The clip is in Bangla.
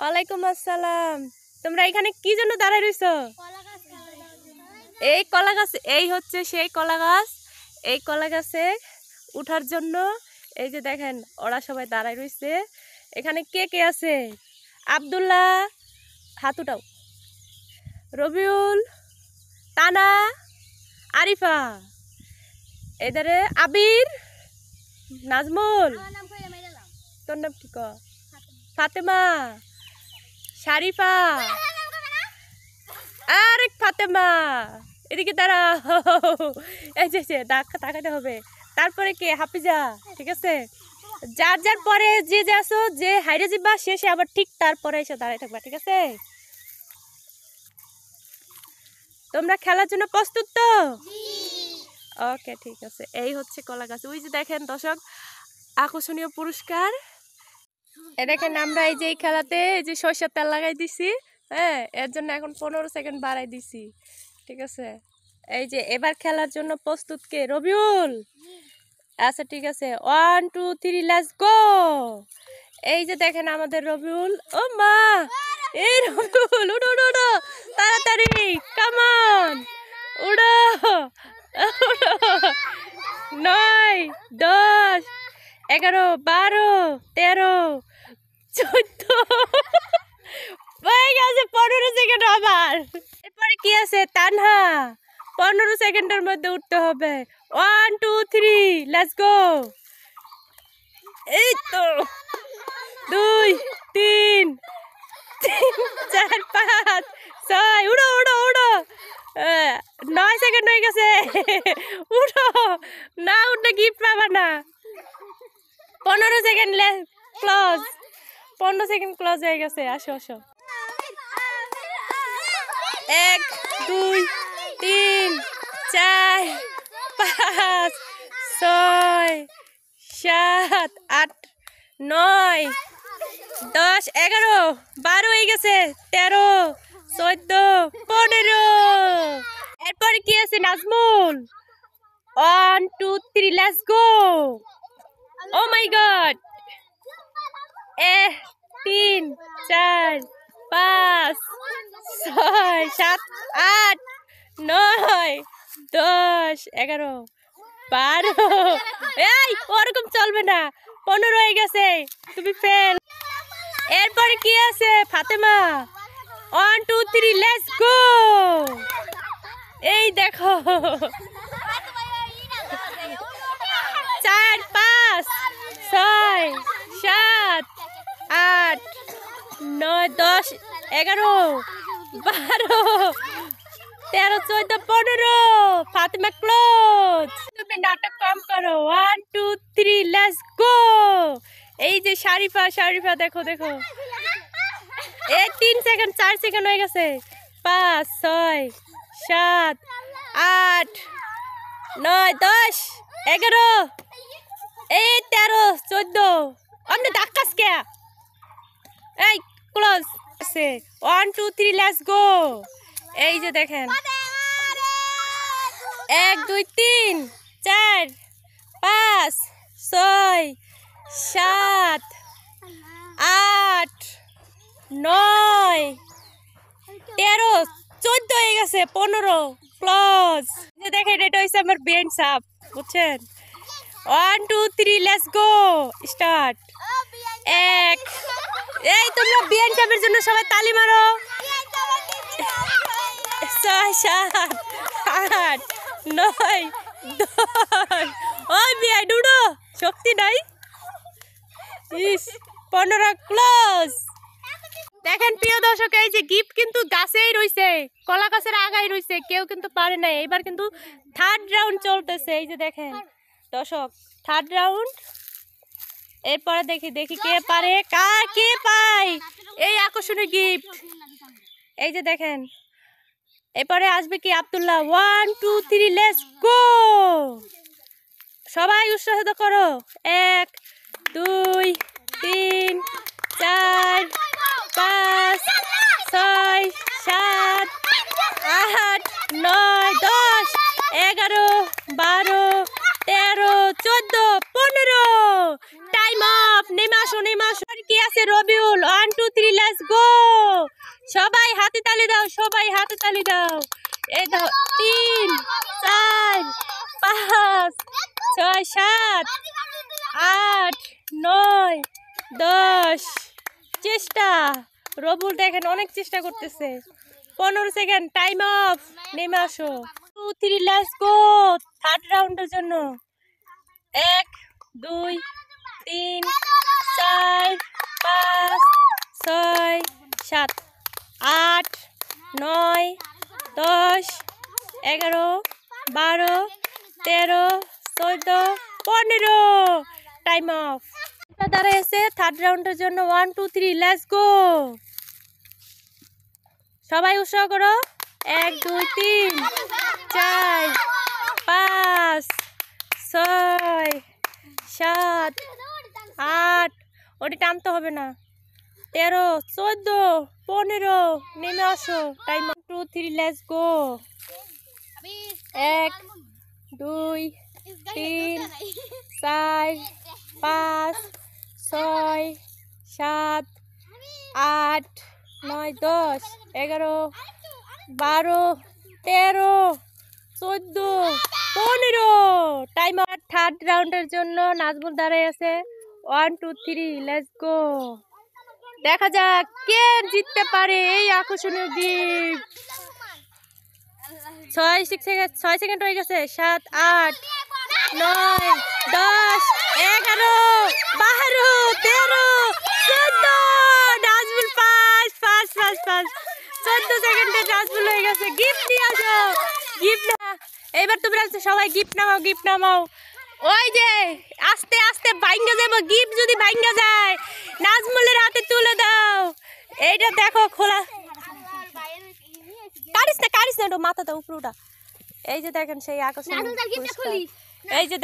ওয়ালাইকুম আসসালাম। তোমরা এখানে কি জন্য দাঁড়ায় রইছো? এই কলা গাছ, এই হচ্ছে সেই কলা গাছ। এই কলা গাছে উঠার জন্য এই যে দেখেন ওরা সবাই দাঁড়ায় রইছে। এখানে কে কে আছে? আব্দুল্লাহ, হাত উঠাও। রবিউল, তানা, আরিফা, এদারে আবির, নাজমুল, তোর নাম কি? ফাতেমা, শারিফা, আরেক ফাতেমা, এদিকে দাঁড়া। এই যে তাকাতে হবে। তারপরে কে? হাফিজা। ঠিক আছে, যার যার পরে যে যে আসো, যে হাইরে যাবা শেষে আবার ঠিক তারপরে এসে দাঁড়ায় থাকবা। ঠিক আছে, তোমরা খেলার জন্য প্রস্তুত তো? ওকে, ঠিক আছে। এই হচ্ছে কলা গাছ। ওই যে দেখেন দর্শক, আকর্ষণীয় পুরস্কার। এ দেখেন আমরা এই যে এই খেলাতে এই যে সরষের তেল লাগাই দিছি। হ্যাঁ, এর জন্য এখন 15 সেকেন্ড বাড়াই দিছি। ঠিক আছে, এই যে এবার খেলার জন্য প্রস্তুত কে? রবিউল। আচ্ছা ঠিক আছে, 1 2 3 লেটস গো। এই যে দেখেন আমাদের রবিউল। ও মা, এই রবিউল উড়ো উড়ো উড়ো, তাড়াতাড়ি, কাম অন, উড়ো উড়ো। 9 10 11 12 13 14 হয়ে গেছে 15 সেকেন্ড আবার। এরপরে কি আছে? তানহা, 15 সেকেন্ডের মধ্যে উঠতে হবে। 1 2 3 লেটস গো। এই তো 2 3 4 5 6 উড়ো উড়ো উড়ো। 9 সেকেন্ড হয়ে গেছে। উড়ো, না উঠলে গিফট পাবা না। 15 সেকেন্ড ক্লোজ। 15 সেকেন্ড ক্লোজ হয়ে গেছে। আসো আসো। 1 2 3 4 5 6 7 8 9 10 11 12 হয়ে গেছে। 13 14 15। এরপরে কি আছে? Nazmul. 1 2 3 let's go. Oh my God. 3 4 5 6 7 8 9 10 11 12। এই ওরকম চলবে না। 15 হয়ে গেছে, তুমি ফেল। এরপরে কি আছে? ফাতেমা। 1 2 3 লেটস গো। এই দেখো 4 5 6 7 8 9 10 11 12 13 14 15। ফাতেমা ক্লোজ। তুমি নাটক কম করো। 1 2 3 লেটস গো। এই যে শারিফা, শারিফা দেখো দেখো। এই 3 সেকেন্ড 4 সেকেন্ড হয়ে গেছে। 5 6 7 8 9 10 11 এই 13 14। আমি ডাক্কাস কে? এই ক্লোজ আছে। 1 2 3 লেটস গো। এই যে দেখেন 1 2 3 4 5 6 7 8 9 13 14 হয়ে গেছে। 15 ক্লোজ। দেখেন এটা হচ্ছে আমার বেন সাপ, বুঝছেন? 1 2 3 লেটস গো স্টার্ট। এক। এই তোমরা বিয়ান সাপের জন্য সবাই তালি মারো। 6 7 8 9 10। ওই বিয়াই ডুডো শক্তি নাই। 15 ক্লোজ। দেখেন প্রিয় দর্শক, এই যে গিফট কিন্তু গাছেই রইছে, কলা গাছের আগায় রইছে, কেউ কিন্তু পারে নাই। এবার কিন্তু থার্ড রাউন্ড চলতেছে। এই যে দেখেন দর্শক, থার্ড রাউন্ড। এরপরে দেখি দেখি কে পারে, কার কে পায় এই আকর্ষণীয় গিফট। এই যে দেখেন এরপরে আসবে কি? আব্দুল্লাহ। 1 2 3 লেটস গো। সবাই উৎসাহিত করো। 1 2 3 4 5 6 7 8 9 10 11 12 13 14 15। Time of. নেমে আসো নেমে আসো। আর কি আছে রবিউল 1 2 3 লেটস গো। সবাই হাতে তালি দাও, সবাই হাতে তালি দাও। এই দাও 3 4 5 6 7 8 9 10। চেষ্টা রবিউল দেখেন অনেক চেষ্টা করতেছে। 15 সেকেন্ড টাইম অফ। নেমে আসো 2 3 লেটস গো। থার্ড রাউন্ডের জন্য 1 2 3 4 5 6 7 8 9 10 11 12 13 14 15। Time of. দাঁড়াইছে থার্ড রাউন্ডের জন্য 1 2 3 লেটস গো। সবাই উৎসাহ করো। 1 2 3 4 5 6 7 8। ওটি টানতে হবে না। 13 14 15। নেমে আসো। Time 2 3 let's go. 1 2 3 4 5 6 7 8 9 10 11 12 13 14 15। Time third রাউন্ডের জন্য নাজমুল দাঁড়ায় আছে। 1 2 3 লেটস গো। দেখা যাক কে জিততে পারে এই আকর্ষণীয় গিফট। 6 সেকেন্ড হয়ে গেছে। 7 8 9 10 11 12 13 14। Nazmul first first first first. 14 সেকেন্ডে নাজমুল হয়ে গেছে। গিফট নিয়ে আসো। গিফট না এবার তোমরা সবাই গিফট নামাও, গিফট নামাও। ওই যে আস্তে আস্তে ভাঙ্গা যাবো। গিফট যদি ভাঙ্গা যায় নাজমুলের হাতে তুলে দাও। এইটা দেখো খোলা। কারিস না মাথা দাও উপরে উঠা। এই যে দেখেন সেই আকর্ষণ। এই যে